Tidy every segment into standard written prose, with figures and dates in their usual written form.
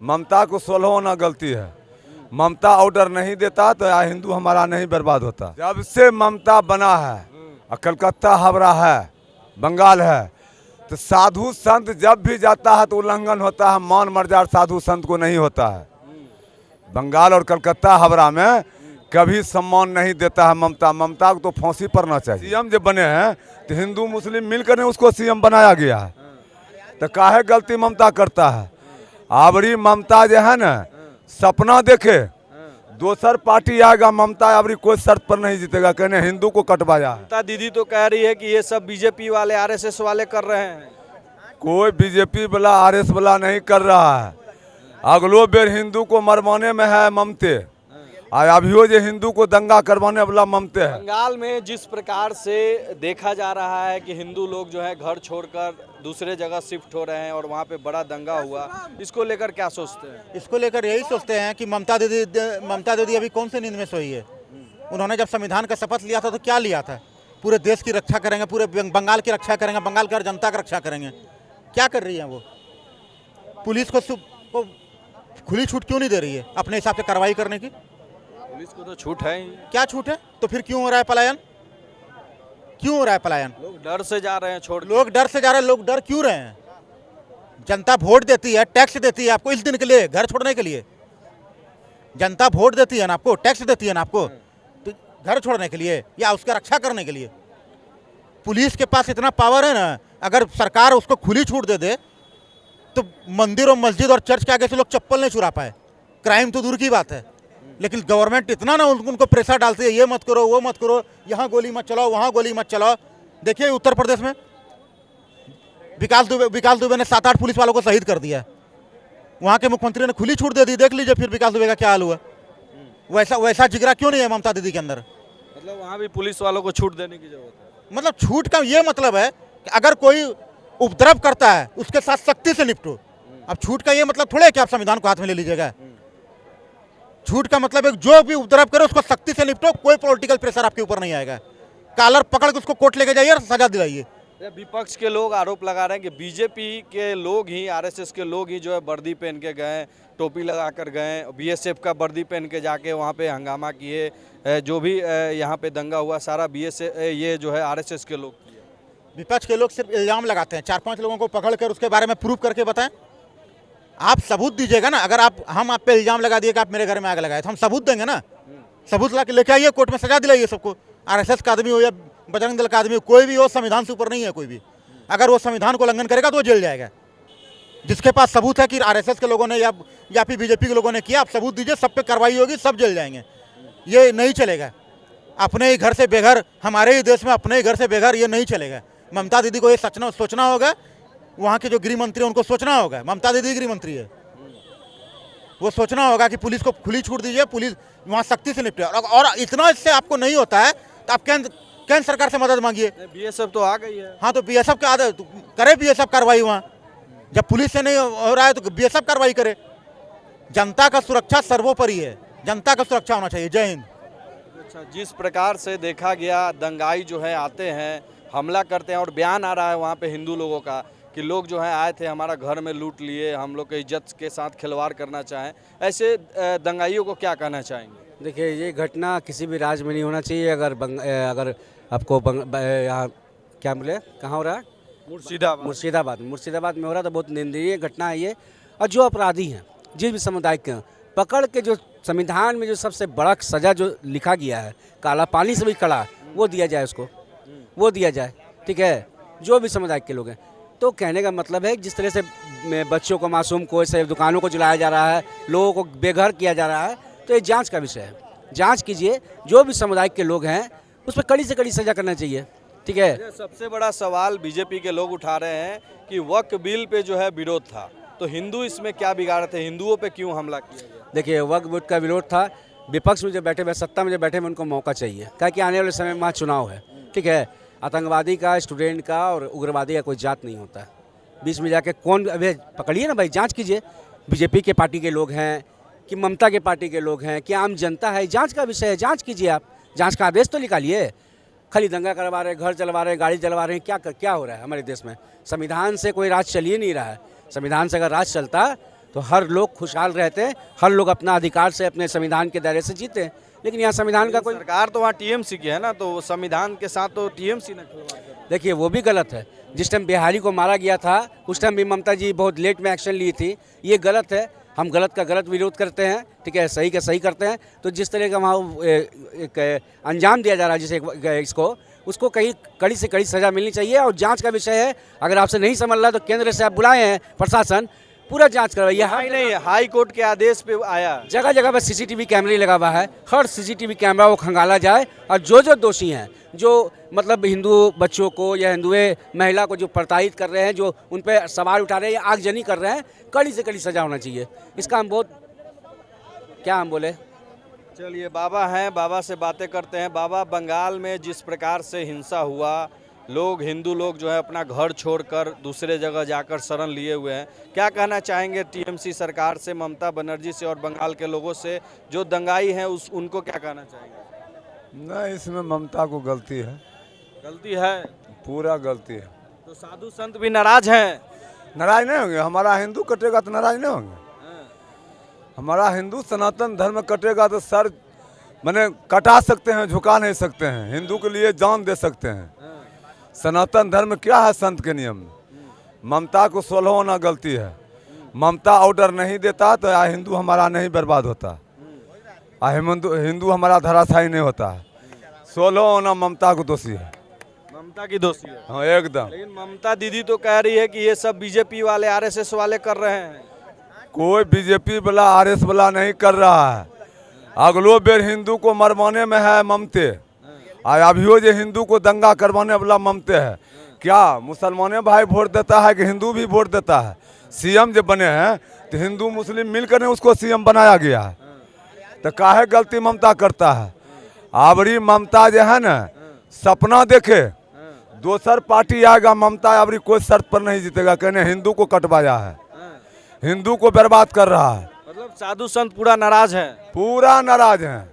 ममता को 16 आना गलती है। ममता ऑर्डर नहीं देता तो हिंदू हमारा नहीं बर्बाद होता। जब से ममता बना है और कलकत्ता हावड़ा है, बंगाल है, तो साधु संत जब भी जाता है तो उल्लंघन होता है। मान मर्यादा साधु संत को नहीं होता है। बंगाल और कलकत्ता हावड़ा में कभी सम्मान नहीं देता है ममता। ममता को तो फांसी पड़ना चाहिए। सीएम जब बने हैं तो हिंदू मुस्लिम मिलकर ने उसको सीएम बनाया गया है, तो काहे गलती ममता करता है। अबरी ममता जो है ना सपना देखे दोसर पार्टी आएगा, ममता अबरी कोई शर्त पर नहीं जीतेगा, कहने हिंदू को कटवाया है। ममता दीदी तो कह रही है कि ये सब बीजेपी वाले आरएसएस वाले कर रहे हैं। कोई बीजेपी वाला आरएस वाला नहीं कर रहा है। अगलो बेर हिंदू को मरवाने में है ममते, और अभियो जो हिंदू को दंगा करवाने वाला ममते है। बंगाल में जिस प्रकार से देखा जा रहा है कि हिंदू लोग जो है घर छोड़कर दूसरे जगह शिफ्ट हो रहे हैं और वहाँ पे बड़ा दंगा हुआ, इसको लेकर क्या सोचते हैं? इसको लेकर यही सोचते हैं कि ममता दीदी अभी कौन सी नींद में सोई है। उन्होंने जब संविधान का शपथ लिया था तो क्या लिया था? पूरे देश की रक्षा करेंगे, पूरे बंगाल की रक्षा करेंगे, बंगाल की जनता की रक्षा करेंगे। क्या कर रही है वो? पुलिस को खुली छूट क्यों नहीं दे रही है अपने हिसाब से कार्रवाई करने की? पुलिस को तो छूट है ही। क्या छूट है? तो फिर क्यों हो रहा है पलायन? क्यों हो रहा है पलायन? लोग डर से जा रहे हैं छोड़। लोग डर से जा रहे हैं। लोग डर क्यों रहे हैं? जनता वोट देती है, टैक्स देती है आपको इस दिन के लिए, घर छोड़ने के लिए। जनता वोट देती है ना आपको, टैक्स देती है ना आपको, तो घर छोड़ने के लिए या उसका रक्षा करने के लिए। पुलिस के पास इतना पावर है ना, अगर सरकार उसको खुली छूट दे दे तो मंदिर और मस्जिद और चर्च के आगे से लोग चप्पल नहीं चुरा पाए। क्राइम तो दूर की बात है, लेकिन गवर्नमेंट इतना ना उनको प्रेशर डालती है, ये मत करो, वो मत करो, यहाँ गोली मत चलाओ, वहाँ गोली मत चलाओ। देखिए उत्तर प्रदेश में विकास दुबे ने 7-8 पुलिस वालों को शहीद कर दिया। वहाँ के मुख्यमंत्री ने खुली छूट दे दी। देख लीजिए फिर विकास दुबे का क्या हाल हुआ। वैसा जिगरा क्यों नहीं है ममता दीदी के अंदर? मतलब वहाँ भी पुलिस वालों को छूट देने की जरूरत है। मतलब छूट का ये मतलब है कि अगर कोई उपद्रव करता है उसके साथ सख्ती से निपटो। अब छूट का ये मतलब थोड़े है कि आप संविधान को हाथ में ले लीजिएगा। छूट का मतलब है जो भी उपद्रव करे उसको सख्ती से निपटो, कोई पॉलिटिकल प्रेशर आपके ऊपर नहीं आएगा। कॉलर पकड़ के उसको कोर्ट लेके जाइए और सजा दिलाइए। विपक्ष के लोग आरोप लगा रहे हैं कि बीजेपी के लोग ही, आरएसएस के लोग ही जो है वर्दी पहन के गए, टोपी लगा कर गए, बीएसएफ का वर्दी पहन के जाके वहाँ पे हंगामा किए। जो भी यहाँ पे दंगा हुआ सारा बीएसएफ ये जो है आरएसएस के लोग किए। विपक्ष के लोग सिर्फ इल्जाम लगाते हैं। 4-5 लोगों को पकड़ कर उसके बारे में प्रूफ करके बताएं। आप सबूत दीजिएगा ना। अगर हम आप पे इल्जाम लगा दिए कि आप मेरे घर में आग लगाए तो हम सबूत देंगे ना। सबूत ला के लेके आइए, कोर्ट में सजा दिलाइए सबको। आरएसएस का आदमी हो या बजरंग दल का आदमी हो, कोई भी हो, संविधान से ऊपर नहीं है कोई भी। अगर वो संविधान को उल्लंघन करेगा तो वो जेल जाएगा। जिसके पास सबूत है कि आरएसएस के लोगों ने या फिर बीजेपी के लोगों ने किया, आप सबूत दीजिए, सब पे कार्रवाई होगी, सब जेल जाएंगे। ये नहीं चलेगा। अपने ही घर से बेघर, हमारे ही देश में अपने ही घर से बेघर, ये नहीं चलेगा। ममता दीदी को ये सोचना होगा। वहाँ के जो गृह मंत्री उनको सोचना होगा। ममता दीदी गृह मंत्री है, वो सोचना होगा कि पुलिस को खुली छूट दीजिए, पुलिस वहाँ सख्ती से निपटे। और इतना इससे आपको नहीं होता है तो आप केंद्र सरकार से मदद मांगिए। बीएसएफ तो आ गई है। हाँ, तो बीएसएफ का आदत करे, बीएसएफ कार्रवाई वहाँ। जब पुलिस से नहीं हो रहा है तो बीएसएफ कार्रवाई करे। जनता का सुरक्षा सर्वोपरि है, जनता का सुरक्षा होना चाहिए। जय हिंद। अच्छा, जिस प्रकार से देखा गया, दंगाई जो है आते हैं, हमला करते हैं, और बयान आ रहा है वहाँ पे हिंदू लोगों का कि लोग जो है आए थे, हमारा घर में लूट लिए, हम लोग के इज्जत के साथ खिलवाड़ करना चाहें, ऐसे दंगाइयों को क्या कहना चाहेंगे? देखिए, ये घटना किसी भी राज्य में नहीं होना चाहिए। अगर आपको यहाँ क्या बोले कहाँ हो रहा है? मुर्शिदाबाद में हो रहा है, तो बहुत निंदनीय घटना है ये। और जो अपराधी हैं, जिस भी समुदाय के, पकड़ के जो संविधान में जो सबसे बड़ा सजा जो लिखा गया है, काला पानी से भी कड़ा, वो दिया जाए, उसको वो दिया जाए। ठीक है, जो भी समुदाय के लोग हैं। तो कहने का मतलब है जिस तरह से बच्चों को, मासूम को, ऐसे दुकानों को जलाया जा रहा है, लोगों को बेघर किया जा रहा है, तो ये जांच का विषय है। जांच कीजिए, जो भी समुदाय के लोग हैं उस पर कड़ी से कड़ी सजा करना चाहिए। ठीक है। सबसे बड़ा सवाल बीजेपी के लोग उठा रहे हैं कि वक्फ बिल पे जो है विरोध था, तो हिंदू इसमें क्या बिगाड़ थे, हिंदुओं पे क्यों हमला किया गया? देखिए, वक्फ बोर्ड का विरोध था। विपक्ष में जो बैठे हुए, सत्ता में जो बैठे हुए, उनको मौका चाहिए, क्या कि आने वाले समय में वहाँ चुनाव है। ठीक है, आतंकवादी का, स्टूडेंट का और उग्रवादी का कोई जात नहीं होता। बीच में जाके कौन, अभी पकड़िए ना भाई, जांच कीजिए। बीजेपी के पार्टी के लोग हैं कि ममता के पार्टी के लोग हैं कि आम जनता है, जांच का विषय है। जांच कीजिए, आप जांच का आदेश तो निकालिए। खाली दंगा करवा रहे, घर जलवा रहे, गाड़ी जलवा रहे हैं, क्या हो रहा है हमारे देश में? संविधान से कोई राज चल ही नहीं रहा है। संविधान से अगर राज चलता तो हर लोग खुशहाल रहते हैं, हर लोग अपना अधिकार से अपने संविधान के दायरे से जीते हैं। लेकिन यहाँ संविधान का कोई सरकार तो वहाँ टीएमसी की है ना, तो वो संविधान के साथ तो टीएमसी ने खिलवाड़ कर दिया। देखिए वो भी गलत है। जिस टाइम बिहारी को मारा गया था उस टाइम भी ममता जी बहुत लेट में एक्शन ली थी, ये गलत है। हम गलत का गलत विरोध करते हैं, ठीक है, सही का सही करते हैं। तो जिस तरह का वहाँ एक अंजाम दिया जा रहा है जिसे इसको, उसको कहीं कड़ी से कड़ी सज़ा मिलनी चाहिए। और जांच का विषय है, अगर आपसे नहीं समझ रहा तो केंद्र से आप बुलाए हैं प्रशासन, पूरा जांच करवाइए। नहीं नहीं, हाई कोर्ट के आदेश पे आया, जगह जगह पर सीसीटीवी कैमरे लगा हुआ है, हर सीसीटीवी कैमरा वो खंगाला जाए और जो जो दोषी हैं, जो मतलब हिंदू बच्चों को या हिंदू महिला को जो प्रताड़ित कर रहे हैं, जो उन पर सवाल उठा रहे हैं या आगजनी कर रहे हैं, कड़ी से कड़ी सजा होना चाहिए। इसका हम बहुत क्या हम बोले। चलिए बाबा हैं, बाबा से बातें करते हैं। बाबा, बंगाल में जिस प्रकार से हिंसा हुआ, लोग हिंदू लोग जो है अपना घर छोड़कर दूसरे जगह जाकर शरण लिए हुए हैं, क्या कहना चाहेंगे टीएमसी सरकार से, ममता बनर्जी से और बंगाल के लोगों से जो दंगाई हैं उनको क्या कहना चाहेंगे? नहीं, इसमें ममता को गलती है, गलती है, पूरा गलती है। तो साधु संत भी नाराज हैं। नाराज नहीं होंगे? हमारा हिंदू कटेगा तो नाराज नहीं होंगे? हमारा हिंदू सनातन धर्म कटेगा तो सर मैंने कटा सकते हैं, झुका नहीं सकते हैं। हिंदू के लिए जान दे सकते हैं। सनातन धर्म क्या है? संत के नियम। ममता को 16 होना गलती है। ममता ऑर्डर नहीं देता तो हिंदू हमारा नहीं बर्बाद होता, हिंदू हमारा धराशायी नहीं होता है। 16 होना ममता को दोषी है, ममता की दोषी है। हाँ एकदम। लेकिन ममता दीदी तो कह रही है कि ये सब बीजेपी वाले, आरएसएस वाले कर रहे हैं। कोई बीजेपी वाला आरएस वाला नहीं कर रहा है। अगलो बेर हिंदू को मरवाने में है ममते, और अभियो जो हिंदू को दंगा करवाने वाला ममते है। क्या मुसलमाने भाई वोट देता है कि हिंदू भी वोट देता है? सीएम जो बने हैं तो हिंदू मुस्लिम मिलकर उसको सीएम बनाया गया है, तो काहे गलती ममता करता है? आबरी ममता जो है ना, सपना देखे दोसर पार्टी आएगा, ममता आबरी कोई शर्त पर नहीं जीतेगा। कहने हिंदू को कटवाया है, हिंदू को बर्बाद कर रहा है। मतलब साधु संत पूरा नाराज है, पूरा नाराज हैं।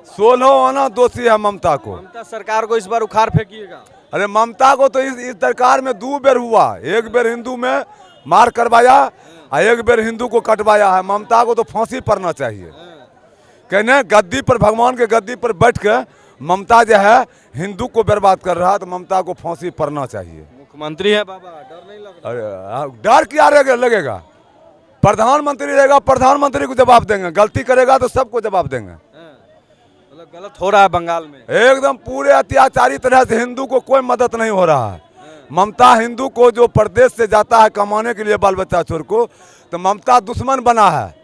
16 होना दोषी है ममता को। ममता सरकार को इस बार उखाड़ फेंकिएगा। अरे ममता को तो इस सरकार में 2 बेर हुआ, एक बेर हिंदू में मार करवाया और एक बेर हिंदू को कटवाया है। ममता को तो फांसी पड़ना चाहिए। कहने गद्दी पर, भगवान के गद्दी पर बैठ के ममता जो है हिंदू को बर्बाद कर रहा है, तो ममता को फांसी पड़ना चाहिए। मुख्यमंत्री है बाबा, डर नहीं लग रहा? अरे डर क्या लगेगा? प्रधानमंत्री रहेगा, प्रधानमंत्री को जवाब देंगे। गलती करेगा तो सबको जवाब देंगे। मतलब गलत हो रहा है बंगाल में एकदम। पूरे अत्याचारी तरह से हिंदू को कोई मदद नहीं हो रहा है। ममता हिंदू को जो प्रदेश से जाता है कमाने के लिए बाल बच्चा छोड़ को, तो ममता दुश्मन बना है।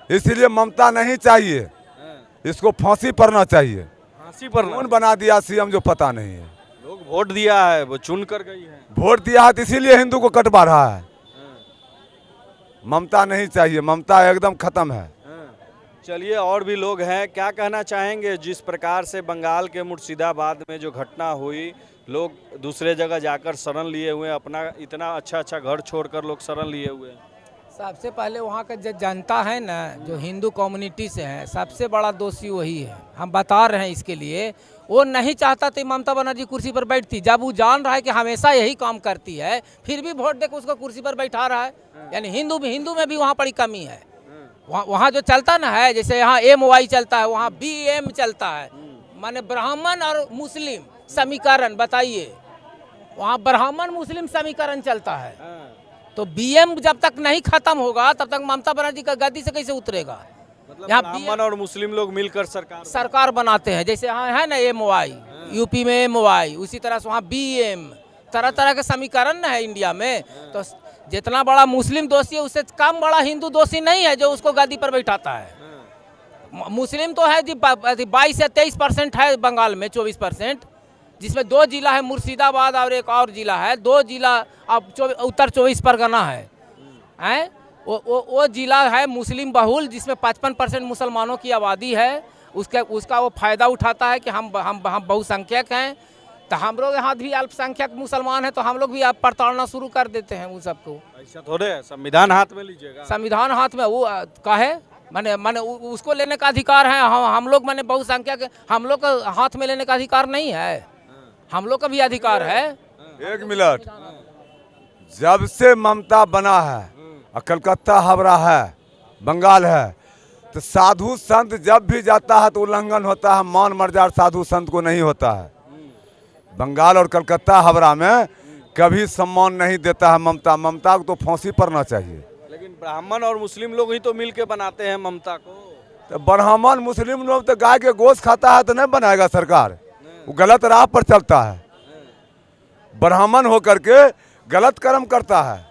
इसलिए ममता नहीं चाहिए, इसको फांसी पड़ना चाहिए। फांसी पर कौन बना दिया सीएम जो पता नहीं है। लोग वोट दिया है, वो चुन कर गई है। वोट दिया है तो इसीलिए हिंदू को कटवा रहा है। ममता नहीं चाहिए, ममता एकदम खत्म है। चलिए और भी लोग हैं, क्या कहना चाहेंगे जिस प्रकार से बंगाल के मुर्शिदाबाद में जो घटना हुई, लोग दूसरे जगह जाकर शरण लिए हुए हैं, अपना इतना अच्छा घर छोड़कर लोग शरण लिए हुए हैं। सबसे पहले वहाँ का जो जनता है ना, जो हिंदू कम्युनिटी से है, सबसे बड़ा दोषी वही है। हम बता रहे हैं इसके लिए, वो नहीं चाहता तो ममता बनर्जी कुर्सी पर बैठती। जब वो जान रहा है कि हमेशा यही काम करती है, फिर भी वोट देकर उसको कुर्सी पर बैठा रहा है। यानी हिंदू में भी वहाँ बड़ी कमी है। वहाँ जो चलता ना है, जैसे यहाँ MY चलता है, वहाँ BM चलता है, माने ब्राह्मण और मुस्लिम समीकरण। बताइए, वहाँ ब्राह्मण मुस्लिम समीकरण चलता है। तो BM जब तक नहीं खत्म होगा तब तक ममता बनर्जी का गद्दी से कैसे उतरेगा? मतलब यहाँ ब्राह्मण और मुस्लिम लोग मिलकर सरकार बनाते हैं। जैसे यहाँ है ना MY, यूपी में MY, उसी तरह से वहाँ BM, तरह तरह के समीकरण है इंडिया में। तो जितना बड़ा मुस्लिम दोषी है उससे कम बड़ा हिंदू दोषी नहीं है जो उसको गद्दी पर बैठाता है। मुस्लिम तो है जी 22 से 23% है बंगाल में, 24%, जिसमें 2 जिला है मुर्शिदाबाद और एक और जिला है। 2 जिला अब उत्तर 24 परगना है। वो जिला है मुस्लिम बहुल, जिसमें 55% मुसलमानों की आबादी है। उसका वो फायदा उठाता है कि हम बहुसंख्यक हैं, तो हम लोग यहाँ भी अल्पसंख्यक मुसलमान हैं, तो हम लोग भी अब प्रताड़ना शुरू कर देते हैं उन सबको। ऐसा थोड़े है, संविधान हाथ में लीजिएगा। संविधान हाथ में वो काहे माने उसको लेने का अधिकार है। हम लोग माने बहुसंख्यक, हम लोग का हाथ में लेने का अधिकार नहीं है। हम लोग का भी अधिकार है। एक मिनट, जब से ममता बना है और कलकत्ता हावड़ा है, बंगाल है, तो साधु संत जब भी जाता है तो उल्लंघन होता है, मान मर्यादा साधु संत को नहीं होता है। बंगाल और कलकत्ता हावड़ा में कभी सम्मान नहीं देता है ममता। ममता को तो फांसी पड़ना चाहिए। लेकिन ब्राह्मण और मुस्लिम लोग ही तो मिल के बनाते हैं ममता को। तो ब्राह्मण मुस्लिम लोग तो गाय के गोश्त खाता है तो नहीं बनाएगा सरकार, वो गलत राह पर चलता है। ब्राह्मण होकर के गलत कर्म करता है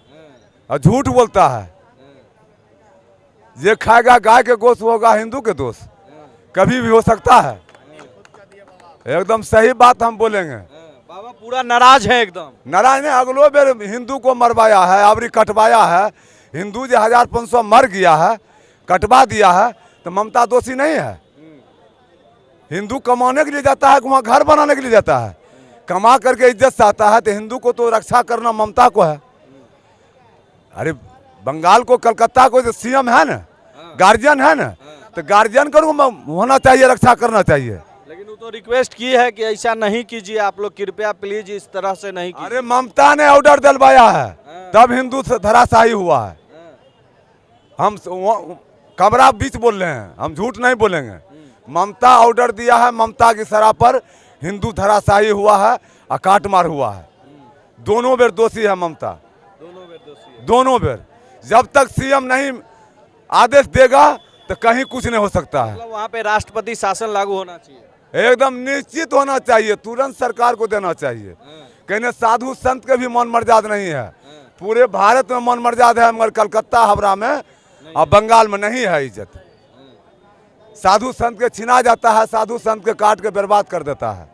और झूठ बोलता है। ये खाएगा गाय के गोश्त होगा हिंदू के दोस्त, कभी भी हो सकता है। एकदम सही बात हम बोलेंगे। बाबा पूरा नाराज है एकदम। नारायण ने अगलो बेर हिंदू को मरवाया है, अबरी कटवाया है। हिंदू जो 1500 मर गया है, कटवा दिया है, तो ममता दोषी नहीं है। हिंदू कमाने के लिए जाता है, वहाँ घर बनाने के लिए जाता है, कमा करके इज्जत से आता है, तो हिंदू को तो रक्षा करना ममता को है। अरे बंगाल को, कलकत्ता को जो सीएम है ना, गार्जियन है ना, तो गार्जियन को होना चाहिए, रक्षा करना चाहिए। लेकिन वो तो रिक्वेस्ट की है कि ऐसा नहीं कीजिए आप लोग, कृपया प्लीज इस तरह से नहीं कीजिए। अरे ममता ने ऑर्डर दिलवाया है, तब हिंदू से धराशायी हुआ है। हम कमरा बीच बोल रहे हैं, हम झूठ नहीं बोलेंगे। ममता ऑर्डर दिया है, ममता की सराह पर हिंदू धराशायी हुआ है और काटमार हुआ है। दोनों बेर दोषी है ममता, दोनों बेर। जब तक सीएम नहीं आदेश देगा तो कहीं कुछ नहीं हो सकता है। मतलब वहाँ पे राष्ट्रपति शासन लागू होना चाहिए, एकदम निश्चित होना चाहिए, तुरंत सरकार को देना चाहिए। कहने साधु संत के भी मान मर्यादा नहीं है। पूरे भारत में मान मर्यादा है, मगर कलकत्ता हावड़ा में और बंगाल में नहीं है इज्जत। साधु संत के छीना जाता है, साधु संत के काट के बर्बाद कर देता है।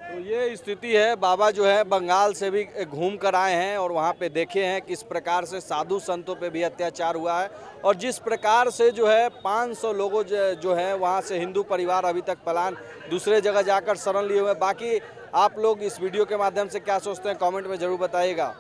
तो ये स्थिति है। बाबा जो है बंगाल से भी घूम कर आए हैं और वहाँ पे देखे हैं किस प्रकार से साधु संतों पे भी अत्याचार हुआ है, और जिस प्रकार से जो है 500 लोगों जो है वहाँ से हिंदू परिवार अभी तक पलायन दूसरे जगह जाकर शरण लिए हुए हैं। बाकी आप लोग इस वीडियो के माध्यम से क्या सोचते हैं, कमेंट में ज़रूर बताइएगा।